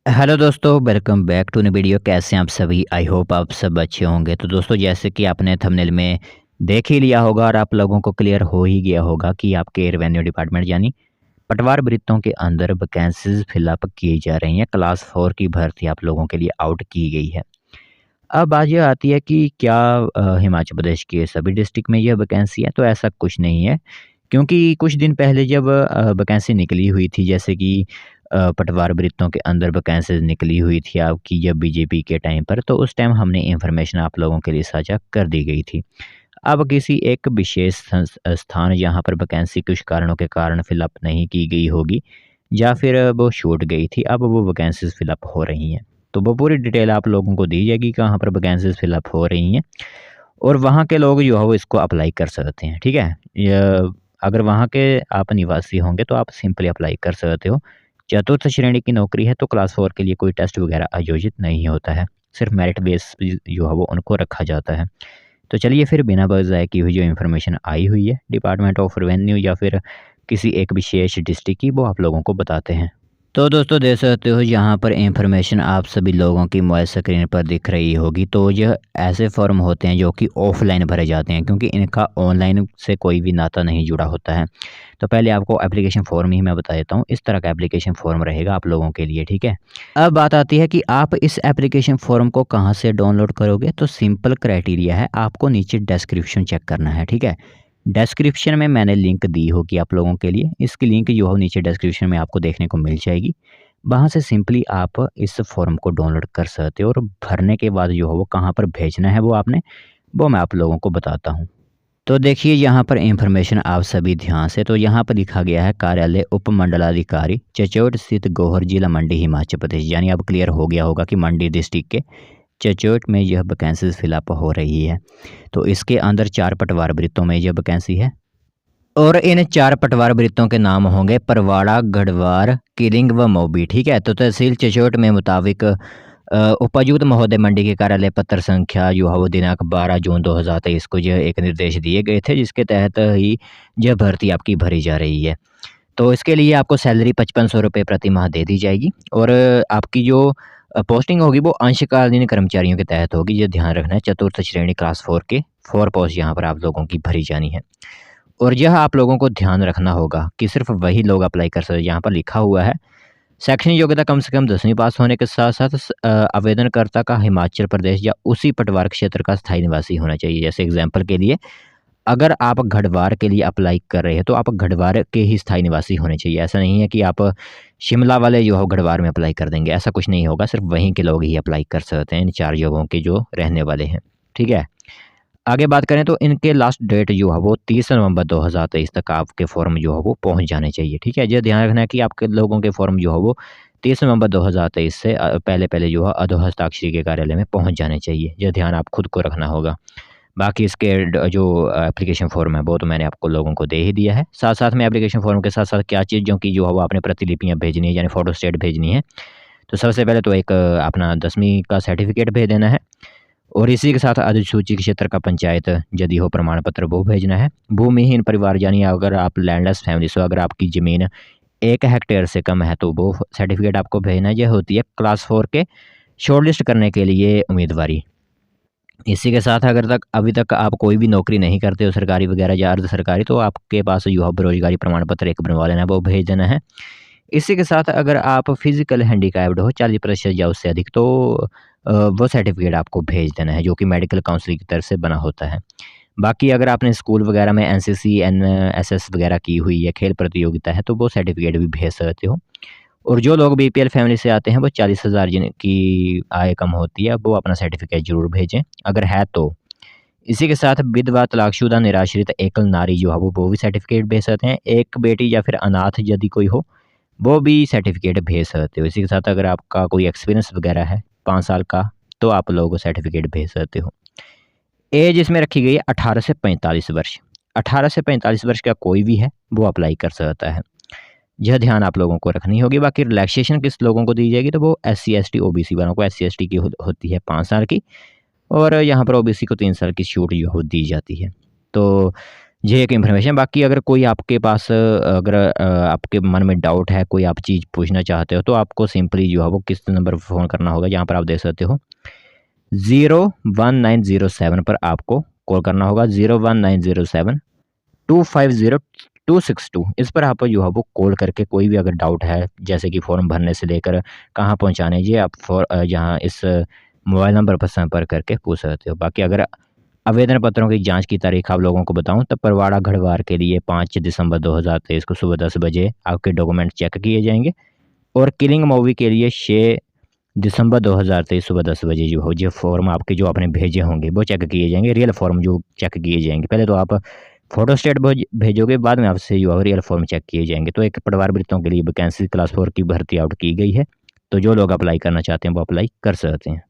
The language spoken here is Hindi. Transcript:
हेलो दोस्तों, welcome back to new video. कैसे हैं आप सभी? आई होप आप सब अच्छे होंगे। तो दोस्तों, जैसे कि आपने थंबनेल में देख ही लिया होगा और आप लोगों को क्लियर हो ही गया होगा कि आपके रेवेन्यू डिपार्टमेंट यानी पटवार वृत्तों के अंदर वैकेंसीज फिलअप की जा रही हैं। क्लास 4 की भर्ती आप लोगों के लिए आउट की गई है। अब बात ये आती है कि क्या हिमाचल प्रदेश के सभी डिस्ट्रिक्ट में यह वैकेंसी है? तो ऐसा कुछ नहीं है, क्योंकि कुछ दिन पहले जब वैकेंसी निकली हुई थी, जैसे कि पटवार वृत्तों के अंदर वैकेंसीज निकली हुई थी आपकी जब बीजेपी के टाइम पर, तो उस टाइम हमने इन्फॉर्मेशन आप लोगों के लिए साझा कर दी गई थी। अब किसी एक विशेष स्थान जहाँ पर वैकेंसी कुछ कारणों के कारण फिलअप नहीं की गई होगी या फिर वो छूट गई थी, अब वो वैकेंसीज फिलअप हो रही हैं। तो वो पूरी डिटेल आप लोगों को दी जाएगी कहाँ पर वैकेंसीज फिलअप हो रही हैं, और वहाँ के लोग जो है वो इसको अप्लाई कर सकते हैं। ठीक है, अगर वहाँ के आप निवासी होंगे तो आप सिंपली अप्लाई कर सकते हो। चतुर्थ श्रेणी की नौकरी है तो क्लास 4 के लिए कोई टेस्ट वगैरह आयोजित नहीं होता है, सिर्फ मेरिट बेस जो है वो उनको रखा जाता है। तो चलिए फिर बिना ज़ाया किए हुई जो इन्फॉर्मेशन आई हुई है डिपार्टमेंट ऑफ रेवेन्यू या फिर किसी एक विशेष डिस्ट्रिक्ट की, वो आप लोगों को बताते हैं। तो दोस्तों, देख सकते हो यहाँ पर इंफॉर्मेशन आप सभी लोगों की मोबाइल स्क्रीन पर दिख रही होगी। तो यह ऐसे फॉर्म होते हैं जो कि ऑफलाइन भरे जाते हैं, क्योंकि इनका ऑनलाइन से कोई भी नाता नहीं जुड़ा होता है। तो पहले आपको एप्लीकेशन फॉर्म ही मैं बता देता हूँ, इस तरह का एप्लीकेशन फॉर्म रहेगा आप लोगों के लिए। ठीक है, अब बात आती है कि आप इस एप्लीकेशन फॉर्म को कहाँ से डाउनलोड करोगे। तो सिंपल क्राइटेरिया है, आपको नीचे डिस्क्रिप्शन चेक करना है। ठीक है, डिस्क्रिप्शन में मैंने लिंक दी होगी आप लोगों के लिए, इसकी लिंक जो है नीचे डिस्क्रिप्शन में आपको देखने को मिल जाएगी। वहाँ से सिंपली आप इस फॉर्म को डाउनलोड कर सकते हो, और भरने के बाद जो है वो कहाँ पर भेजना है वो मैं आप लोगों को बताता हूँ। तो देखिए यहाँ पर इंफॉर्मेशन आप सभी ध्यान से, तो यहाँ पर लिखा गया है कार्यालय उपमंडलाधिकारी चचोट स्थित गोहर जिला मंडी हिमाचल प्रदेश। यानी अब क्लियर हो गया होगा कि मंडी डिस्ट्रिक्ट के चचोट में यह वैकेंसीज फिलअप हो रही है। तो इसके अंदर 4 पटवार वृत्तों में यह वैकेंसी है, और इन 4 पटवार वृत्तों के नाम होंगे परवाड़ा, गढ़वार, किलिंग व मोबी। ठीक है, तो तहसील चचोट में मुताबिक उपायुक्त महोदय मंडी के कार्यालय पत्र संख्या जो है वो दिनांक 12 जून 2023 को यह एक निर्देश दिए गए थे, जिसके तहत ही यह भर्ती आपकी भरी जा रही है। तो इसके लिए आपको सैलरी 5500 रुपये प्रति माह दे दी जाएगी, और आपकी जो पोस्टिंग होगी वो अंशकालीन कर्मचारियों के तहत होगी। ये ध्यान रखना है, चतुर्थ श्रेणी क्लास 4 के 4 पोस्ट यहाँ पर आप लोगों की भरी जानी है। और यह आप लोगों को ध्यान रखना होगा कि सिर्फ वही लोग अप्लाई कर सकते हैं। यहाँ पर लिखा हुआ है शैक्षणिक योग्यता कम से कम 10वीं पास होने के साथ साथ आवेदनकर्ता का हिमाचल प्रदेश या उसी पटवार क्षेत्र का स्थायी निवासी होना चाहिए। जैसे एग्जाम्पल के लिए, अगर आप गढ़वार के लिए अप्लाई कर रहे हैं तो आप गढ़वार के ही स्थायी निवासी होने चाहिए। ऐसा नहीं है कि आप शिमला वाले जो हो गढ़वार में अप्लाई कर देंगे, ऐसा कुछ नहीं होगा। सिर्फ वहीं के लोग ही अप्लाई कर सकते हैं, इन 4 जगहों के जो रहने वाले हैं। ठीक है, आगे बात करें तो इनके लास्ट डेट जो है वो 30 नवंबर 2023 तक आपके फॉर्म जो है वो पहुंच जाने चाहिए। ठीक है, ये ध्यान रखना है कि आपके लोगों के फॉर्म जो है वो 30 नवंबर 2023 से पहले पहले जो है अधो हस्ताक्षरी के कार्यालय में पहुंच जाने चाहिए। यह ध्यान आप खुद को रखना होगा। बाकी इसके जो एप्लीकेशन फॉर्म है वो तो मैंने आपको लोगों को दे ही दिया है। साथ साथ में एप्लीकेशन फॉर्म के साथ साथ क्या चीज़ों की जो है वो आपने प्रतिलिपियाँ भेजनी है, यानी फोटो स्टेट भेजनी है। तो सबसे पहले तो एक अपना 10वीं का सर्टिफिकेट भेज देना है, और इसी के साथ अधिसूचित क्षेत्र का पंचायत यदि हो प्रमाण पत्र वो भेजना है। भूमिहीन परिवार यानी अगर आप लैंडलेस फैमिली से, अगर आपकी ज़मीन 1 हेक्टेयर से कम है तो वो सर्टिफिकेट आपको भेजना है। यह होती है क्लास 4 के शॉर्टलिस्ट करने के लिए उम्मीदवारी। इसी के साथ अगर तक अभी तक आप कोई भी नौकरी नहीं करते हो, सरकारी वगैरह या अर्ध सरकारी, तो आपके पास जो है बेरोजगारी प्रमाण पत्र एक बनवा लेना है, वो भेज देना है। इसी के साथ अगर आप फिजिकल हैंडीकैप्ड हो 40% या उससे अधिक, तो वो सर्टिफिकेट आपको भेज देना है, जो कि मेडिकल काउंसिल की तरफ से बना होता है। बाकी अगर आपने स्कूल वगैरह में एनसीसी एनएसएस वगैरह की हुई है, खेल प्रतियोगिता है, तो वो सर्टिफिकेट भी भेज सकते हो। और जो लोग बीपीएल फैमिली से आते हैं वो 40,000 जिनकी आय कम होती है वो अपना सर्टिफिकेट ज़रूर भेजें अगर है तो। इसी के साथ विधवा, तलाकशुदा, निराश्रित, एकल नारी जो है वो भी सर्टिफिकेट भेज सकते हैं। एक बेटी या फिर अनाथ यदि कोई हो, वो भी सर्टिफिकेट भेज सकते हो। इसी के साथ अगर आपका कोई एक्सपीरियंस वगैरह है 5 साल का, तो आप लोग सर्टिफिकेट भेज सकते हो। एज इसमें रखी गई है 18 से 45 वर्ष। 18 से 45 वर्ष का कोई भी है वो अप्लाई कर सकता है। यह ध्यान आप लोगों को रखनी होगी। बाकी रिलैक्सेशन किस लोगों को दी जाएगी, तो वो एससी एसटी ओबीसी वालों को, एससी एसटी की होती है 5 साल की, और यहाँ पर ओबीसी को 3 साल की छूट जो हो दी जाती है। तो ये एक इन्फॉर्मेशन। बाकी अगर कोई आपके पास अगर आपके मन में डाउट है, कोई आप चीज़ पूछना चाहते हो, तो आपको सिंपली जो है वो किस नंबर पर फ़ोन करना होगा, यहाँ पर आप देख सकते हो 01907 पर आपको कॉल करना होगा। 01907 250 262 इस पर आप जो है वो कॉल करके कोई भी अगर डाउट है, जैसे कि फॉर्म भरने से लेकर कहाँ पहुँचाने, ये आप यहाँ इस मोबाइल नंबर पर संपर्क करके पूछ सकते हो। बाकी अगर आवेदन पत्रों की जांच की तारीख आप लोगों को बताऊं, तो परवाड़ा गढ़वार के लिए 5 दिसंबर 2023 को सुबह 10 बजे आपके डॉक्यूमेंट चेक किए जाएंगे, और किलिंग मूवी के लिए 6 दिसंबर 2023 सुबह 10 बजे जो हो, जो फॉर्म आपके जो आपने भेजे होंगे वो चेक किए जाएंगे। रियल फॉर्म जो चेक किए जाएंगे, पहले तो आप फोटोस्टेट भेजोगे, बाद में आपसे जो है रियल फॉर्म चेक किए जाएंगे। तो एक पटवार वृत्तों के लिए वैकेंसी क्लास 4 की भर्ती आउट की गई है, तो जो लोग अप्लाई करना चाहते हैं वो अप्लाई कर सकते हैं।